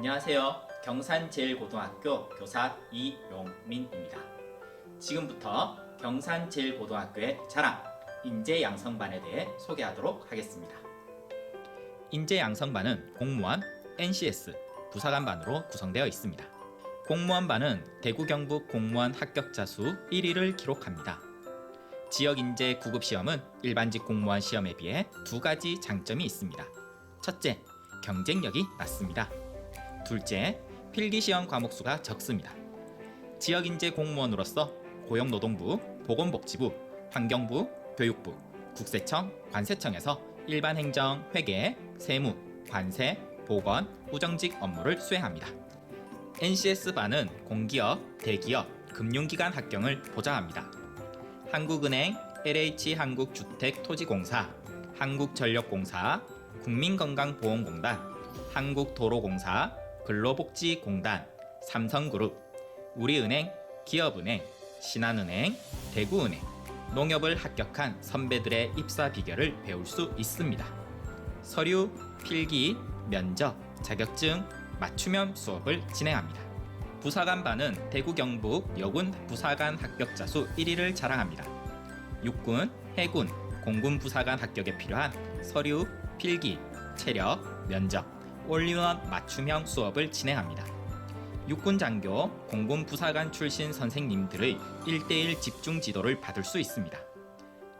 안녕하세요. 경산제일고등학교 교사 이용민입니다. 지금부터 경산제일고등학교의 자랑, 인재양성반에 대해 소개하도록 하겠습니다. 인재양성반은 공무원, NCS, 부사관반으로 구성되어 있습니다. 공무원반은 대구 경북 공무원 합격자 수 1위를 기록합니다. 지역인재 구급시험은 일반직 공무원 시험에 비해 두 가지 장점이 있습니다. 첫째, 경쟁력이 낮습니다. 둘째, 필기시험 과목수가 적습니다. 지역인재 공무원으로서 고용노동부, 보건복지부, 환경부, 교육부, 국세청, 관세청에서 일반 행정, 회계, 세무, 관세, 보건, 우정직 업무를 수행합니다. NCS반은 공기업, 대기업, 금융기관 합격을 보장합니다. 한국은행, LH한국주택토지공사, 한국전력공사, 국민건강보험공단, 한국도로공사, 근로복지공단, 삼성그룹, 우리은행, 기업은행, 신한은행, 대구은행, 농협을 합격한 선배들의 입사 비결을 배울 수 있습니다. 서류, 필기, 면접, 자격증, 맞춤형 수업을 진행합니다. 부사관반은 대구 경북 여군 부사관 합격자 수 1위를 자랑합니다. 육군, 해군, 공군 부사관 합격에 필요한 서류, 필기, 체력, 면접, 올인원 맞춤형 수업을 진행합니다. 육군 장교, 공군 부사관 출신 선생님들의 1:1 집중 지도를 받을 수 있습니다.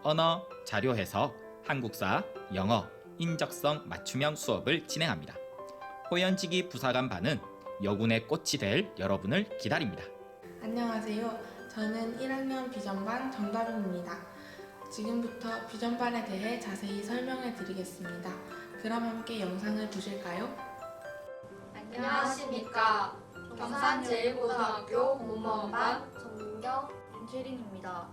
언어, 자료 해석, 한국사, 영어, 인적성 맞춤형 수업을 진행합니다. 호연지기 부사관반은 여군의 꽃이 될 여러분을 기다립니다. 안녕하세요. 저는 1학년 비전반 정다빈입니다. 지금부터 비전반에 대해 자세히 설명해 드리겠습니다. 그럼 함께 영상을 보실까요? 안녕하십니까. 경산제일고등학교 공무원반 전민경, 윤채린입니다.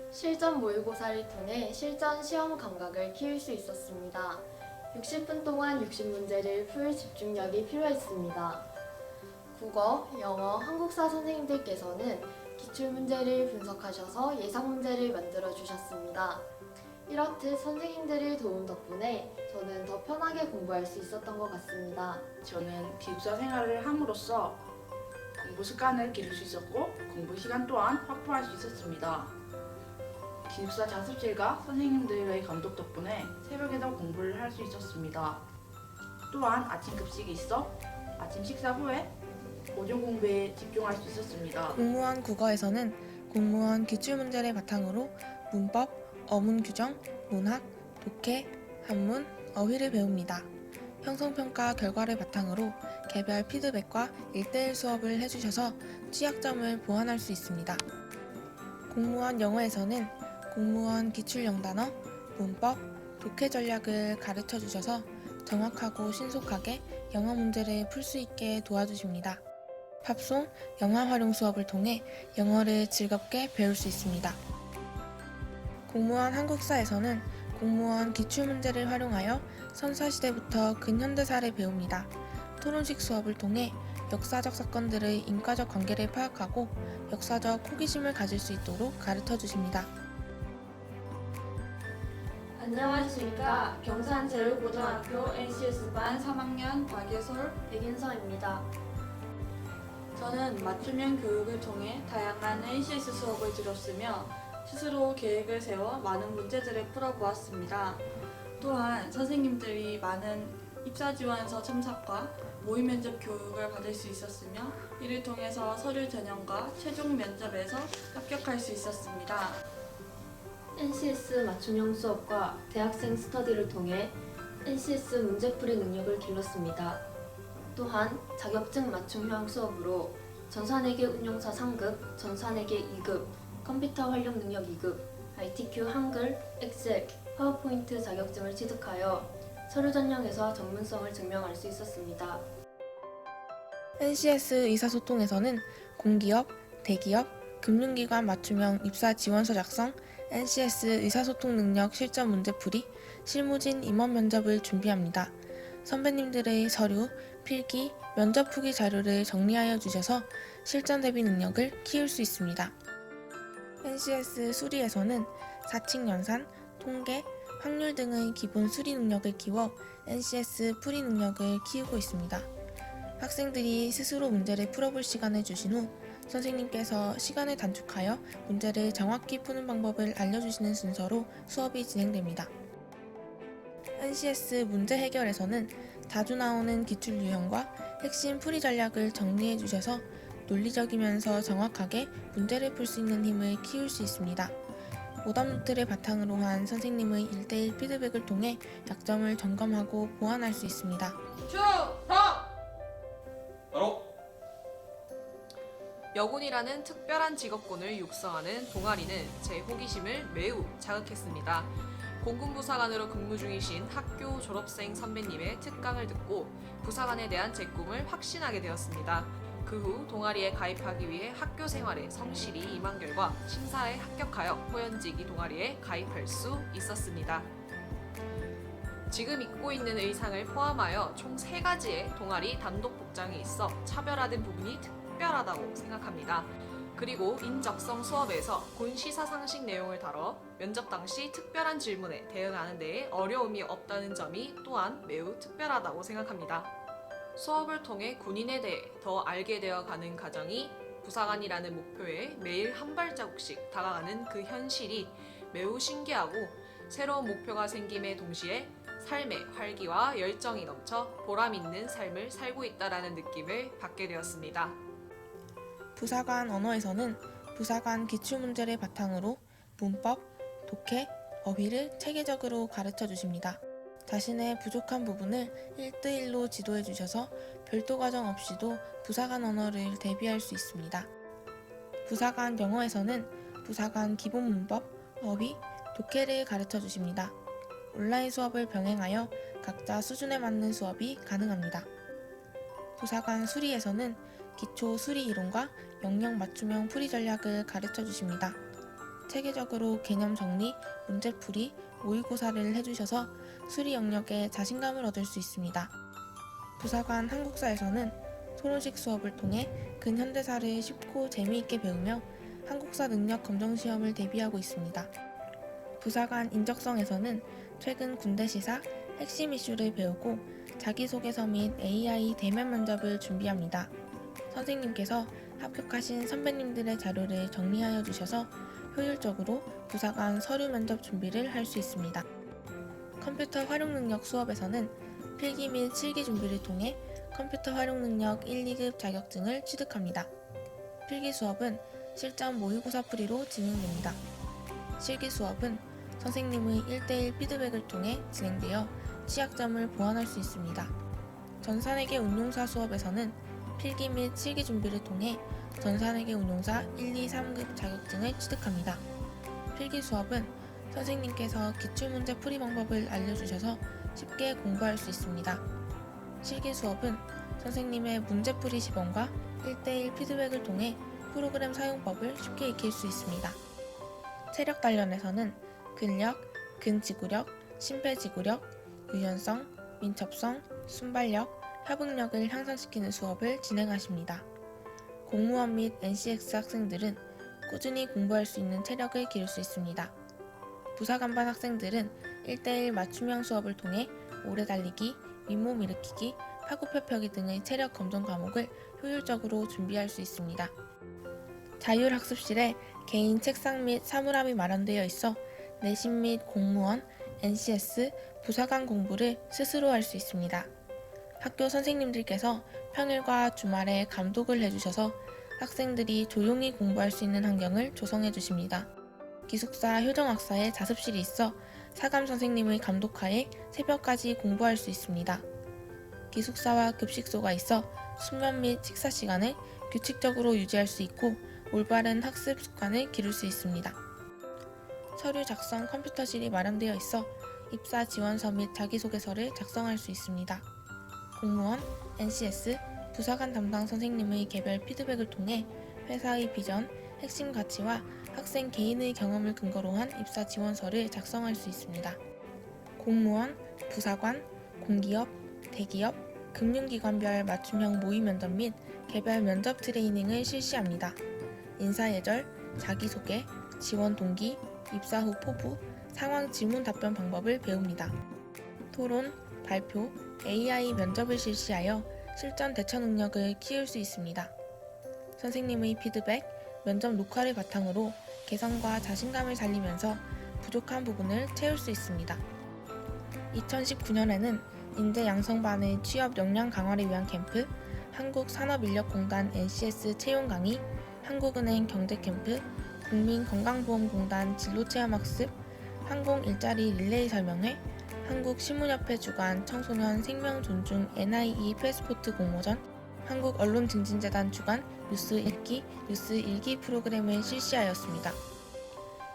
실전 모의고사를 통해 실전 시험 감각을 키울 수 있었습니다. 60분 동안 60문제를 풀 집중력이 필요했습니다. 국어, 영어, 한국사 선생님들께서는 기출문제를 분석하셔서 예상문제를 만들어 주셨습니다. 이렇듯 선생님들의 도움 덕분에 저는 더 편하게 공부할 수 있었던 것 같습니다. 저는 기숙사 생활을 함으로써 공부 습관을 기를 수 있었고 공부 시간 또한 확보할 수 있었습니다. 기숙사 자습실과 선생님들의 감독 덕분에 새벽에도 공부를 할 수 있었습니다. 또한 아침 급식이 있어 아침 식사 후에 오전 공부에 집중할 수 있었습니다. 공무원 국어에서는 공무원 기출문제를 바탕으로 문법, 어문 규정, 문학, 독해, 한문, 어휘를 배웁니다. 형성평가 결과를 바탕으로 개별 피드백과 1:1 수업을 해주셔서 취약점을 보완할 수 있습니다. 공무원 영어에서는 공무원 기출 영단어, 문법, 독해 전략을 가르쳐 주셔서 정확하고 신속하게 영어 문제를 풀 수 있게 도와주십니다. 팝송, 영화 활용 수업을 통해 영어를 즐겁게 배울 수 있습니다. 공무원 한국사에서는 공무원 기출문제를 활용하여 선사시대부터 근현대사를 배웁니다. 토론식 수업을 통해 역사적 사건들의 인과적 관계를 파악하고 역사적 호기심을 가질 수 있도록 가르쳐 주십니다. 안녕하십니까. 경산제일고등학교 NCS반 3학년 박예솔, 백윤서입니다. 저는 맞춤형 교육을 통해 다양한 NCS 수업을 들었으며 스스로 계획을 세워 많은 문제들을 풀어보았습니다. 또한 선생님들이 많은 입사지원서 첨삭과 모의면접 교육을 받을 수 있었으며 이를 통해서 서류 전형과 최종 면접에서 합격할 수 있었습니다. NCS 맞춤형 수업과 대학생 스터디를 통해 NCS 문제풀이 능력을 길렀습니다. 또한 자격증 맞춤형 수업으로 전산회계 운용사 3급, 전산회계 2급, 컴퓨터 활용 능력 2급, ITQ 한글, 엑셀, 파워포인트 자격증을 취득하여 서류 전형에서 전문성을 증명할 수 있었습니다. NCS 의사소통에서는 공기업, 대기업, 금융기관 맞춤형 입사 지원서 작성, NCS 의사소통 능력 실전 문제풀이, 실무진 임원 면접을 준비합니다. 선배님들의 서류, 필기, 면접 후기 자료를 정리하여 주셔서 실전 대비 능력을 키울 수 있습니다. NCS 수리에서는 사칙 연산, 통계, 확률 등의 기본 수리 능력을 키워 NCS 풀이 능력을 키우고 있습니다. 학생들이 스스로 문제를 풀어볼 시간을 주신 후 선생님께서 시간을 단축하여 문제를 정확히 푸는 방법을 알려주시는 순서로 수업이 진행됩니다. NCS 문제 해결에서는 자주 나오는 기출 유형과 핵심 풀이 전략을 정리해 주셔서 논리적이면서 정확하게 문제를 풀 수 있는 힘을 키울 수 있습니다. 오답노트를 바탕으로 한 선생님의 1대1 피드백을 통해 약점을 점검하고 보완할 수 있습니다. 바로 여군이라는 특별한 직업군을 육성하는 동아리는 제 호기심을 매우 자극했습니다. 공군부사관으로 근무 중이신 학교 졸업생 선배님의 특강을 듣고 부사관에 대한 제 꿈을 확신하게 되었습니다. 그 후 동아리에 가입하기 위해 학교 생활에 성실히 임한 결과 심사에 합격하여 호연직 이 동아리에 가입할 수 있었습니다. 지금 입고 있는 의상을 포함하여 총 3가지의 동아리 단독 복장이 있어 차별화된 부분이 특별하다고 생각합니다. 그리고 인적성 수업에서 군 시사 상식 내용을 다뤄 면접 당시 특별한 질문에 대응하는 데에 어려움이 없다는 점이 또한 매우 특별하다고 생각합니다. 수업을 통해 군인에 대해 더 알게 되어 가는 과정이 부사관이라는 목표에 매일 한 발자국씩 다가가는 그 현실이 매우 신기하고 새로운 목표가 생김에 동시에 삶의 활기와 열정이 넘쳐 보람 있는 삶을 살고 있다라는 느낌을 받게 되었습니다. 부사관 언어에서는 부사관 기출문제를 바탕으로 문법, 독해, 어휘를 체계적으로 가르쳐 주십니다. 자신의 부족한 부분을 1대1로 지도해 주셔서 별도 과정 없이도 부사관 언어를 대비할 수 있습니다. 부사관 영어에서는 부사관 기본 문법, 어휘, 독해를 가르쳐 주십니다. 온라인 수업을 병행하여 각자 수준에 맞는 수업이 가능합니다. 부사관 수리에서는 기초 수리 이론과 영역 맞춤형 풀이 전략을 가르쳐 주십니다. 체계적으로 개념 정리, 문제풀이, 모의고사를 해주셔서 수리 영역에 자신감을 얻을 수 있습니다. 부사관 한국사에서는 토론식 수업을 통해 근현대사를 쉽고 재미있게 배우며 한국사 능력 검정 시험을 대비하고 있습니다. 부사관 인적성에서는 최근 군대 시사, 핵심 이슈를 배우고 자기소개서 및 AI 대면 면접을 준비합니다. 선생님께서 합격하신 선배님들의 자료를 정리하여 주셔서 효율적으로 부사관 서류 면접 준비를 할 수 있습니다. 컴퓨터 활용 능력 수업에서는 필기 및 실기 준비를 통해 컴퓨터 활용 능력 1, 2급 자격증을 취득합니다. 필기 수업은 실전 모의고사 풀이로 진행됩니다. 실기 수업은 선생님의 1대1 피드백을 통해 진행되어 취약점을 보완할 수 있습니다. 전산회계 운용사 수업에서는 필기 및 실기 준비를 통해 전산회계 운용사 1, 2, 3급 자격증을 취득합니다. 필기 수업은 선생님께서 기출문제 풀이 방법을 알려주셔서 쉽게 공부할 수 있습니다. 실기 수업은 선생님의 문제풀이 시범과 1대1 피드백을 통해 프로그램 사용법을 쉽게 익힐 수 있습니다. 체력 단련에서는 근력, 근지구력, 심폐지구력, 유연성, 민첩성, 순발력, 협응력을 향상시키는 수업을 진행하십니다. 공무원 및 NCX 학생들은 꾸준히 공부할 수 있는 체력을 기를 수 있습니다. 부사관반 학생들은 1대1 맞춤형 수업을 통해 오래 달리기, 윗몸 일으키기, 팔굽혀펴기 등의 체력 검정 과목을 효율적으로 준비할 수 있습니다. 자율학습실에 개인 책상 및 사물함이 마련되어 있어 내신 및 공무원, NCS, 부사관 공부를 스스로 할 수 있습니다. 학교 선생님들께서 평일과 주말에 감독을 해주셔서 학생들이 조용히 공부할 수 있는 환경을 조성해 주십니다. 기숙사 효정학사에 자습실이 있어 사감 선생님의 감독하에 새벽까지 공부할 수 있습니다. 기숙사와 급식소가 있어 수면 및 식사 시간을 규칙적으로 유지할 수 있고 올바른 학습 습관을 기를 수 있습니다. 서류 작성 컴퓨터실이 마련되어 있어 입사 지원서 및 자기소개서를 작성할 수 있습니다. 공무원, NCS, 부사관 담당 선생님의 개별 피드백을 통해 회사의 비전, 핵심 가치와 학생 개인의 경험을 근거로 한 입사 지원서를 작성할 수 있습니다. 공무원, 부사관, 공기업, 대기업, 금융기관별 맞춤형 모의 면접 및 개별 면접 트레이닝을 실시합니다. 인사예절, 자기소개, 지원 동기, 입사 후 포부, 상황 질문 답변 방법을 배웁니다. 토론, 발표, AI 면접을 실시하여 실전 대처 능력을 키울 수 있습니다. 선생님의 피드백, 면접 녹화를 바탕으로 개성과 자신감을 살리면서 부족한 부분을 채울 수 있습니다. 2019년에는 인재 양성반의 취업 역량 강화를 위한 캠프, 한국산업인력공단 NCS 채용 강의, 한국은행 경제캠프, 국민건강보험공단 진로체험학습, 항공 일자리 릴레이 설명회, 한국신문협회 주관 청소년 생명존중 NIE 패스포트 공모전, 한국언론증진재단 주관 뉴스 일기 프로그램을 실시하였습니다.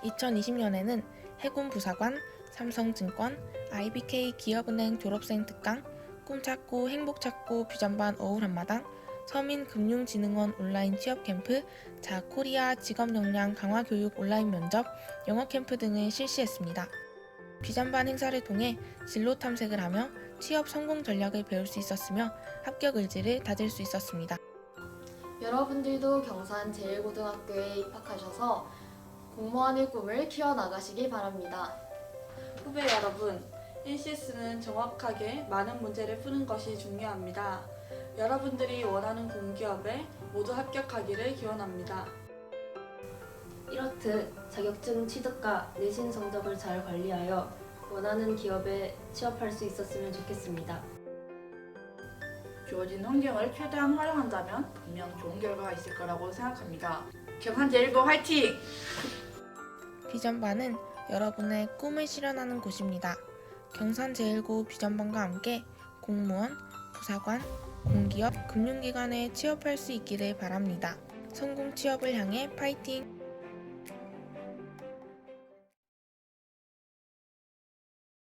2020년에는 해군부사관, 삼성증권, IBK 기업은행 졸업생 특강, 꿈찾고 행복찾고 비전반 어울한마당, 서민금융진흥원 온라인 취업캠프, 자코리아 직업역량 강화교육 온라인 면접, 영어캠프 등을 실시했습니다. 비전반 행사를 통해 진로 탐색을 하며 취업 성공 전략을 배울 수 있었으며 합격 의지를 다질 수 있었습니다. 여러분들도 경산 제1고등학교에 입학하셔서 공무원의 꿈을 키워나가시기 바랍니다. 후배 여러분, NCS는 정확하게 많은 문제를 푸는 것이 중요합니다. 여러분들이 원하는 공기업에 모두 합격하기를 기원합니다. 이렇듯 자격증 취득과 내신 성적을 잘 관리하여 원하는 기업에 취업할 수 있었으면 좋겠습니다. 주어진 환경을 최대한 활용한다면 분명 좋은 결과가 있을 거라고 생각합니다. 경산제1고 화이팅! 비전반은 여러분의 꿈을 실현하는 곳입니다. 경산제1고 비전반과 함께 공무원, 부사관, 공기업, 금융기관에 취업할 수 있기를 바랍니다. 성공 취업을 향해 파이팅!